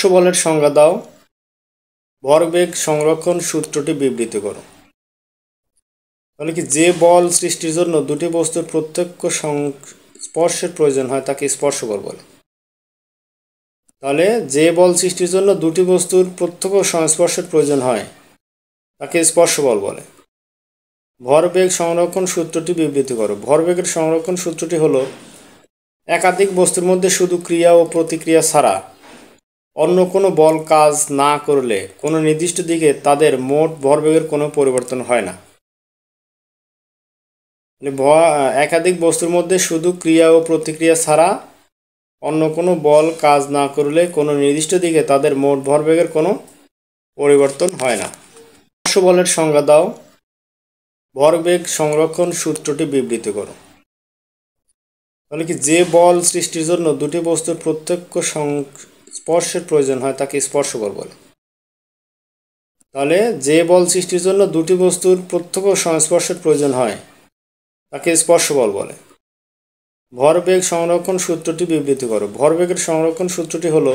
স্পর্শ বলের সংজ্ঞা দাও। ভরবেগ সংরক্ষণ সূত্রটি বিবৃত করো। তাহলে কি, যে বল সৃষ্টির জন্য দুটি বস্তুর প্রত্যক্ষ স্পর্শের প্রয়োজন হয় তাকে স্পর্শ বল বলে। তাহলে যে বল সৃষ্টির জন্য দুটি বস্তুর প্রত্যক্ষ সংস্পর্শের প্রয়োজন হয় তাকে স্পর্শ বল বলে। ভরবেগ সংরক্ষণ সূত্রটি বিবৃত করো। ভরবেগের সংরক্ষণ সূত্রটি হলো, একাধিক বস্তুর মধ্যে শুধু ক্রিয়া ও প্রতিক্রিয়া ছাড়া অন্য কোনো বল কাজ না করলে কোনো নির্দিষ্ট দিকে তাদের মোট ভরবেগের কোনো পরিবর্তন হয় না। একাধিক বস্তুর মধ্যে শুধু ক্রিয়া ও প্রতিক্রিয়া ছাড়া অন্য কোনো বল কাজ না করলে কোনো নির্দিষ্ট দিকে তাদের মোট ভরবেগের কোনো পরিবর্তন হয় না। স্পর্শ বলের সংজ্ঞা দাও। ভরবেগ সংরক্ষণ সূত্রটি বিবৃত করো। তাহলে কি, যে বল সৃষ্টির জন্য দুটি বস্তুর প্রত্যক্ষ স্পর্শের প্রয়োজন হয় তাকে স্পর্শ বল বলে। তাহলে যে বল সৃষ্টির জন্য দুটি বস্তুর প্রত্যক্ষ সংস্পর্শের প্রয়োজন হয় তাকে স্পর্শ বল বলে। ভরবেগ সংরক্ষণ সূত্রটি বিবৃত করো। ভরবেগের সংরক্ষণ সূত্রটি হলো,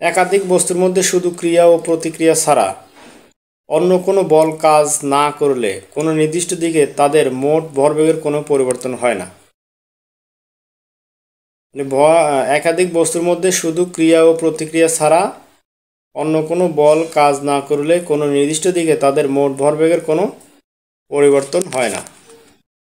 একাধিক বস্তুর মধ্যে শুধু ক্রিয়া ও প্রতিক্রিয়া ছাড়া অন্য কোনো বল কাজ না করলে কোনো নির্দিষ্ট দিকে তাদের মোট ভরবেগের কোনো পরিবর্তন হয় না। একাধিক বস্তুর মধ্যে শুধু ক্রিয়া ও প্রতিক্রিয়া ছাড়া অন্য কোনো বল কাজ না করলে কোনো নির্দিষ্ট দিকে তাদের মোট ভরবেগের কোনো পরিবর্তন হয় না।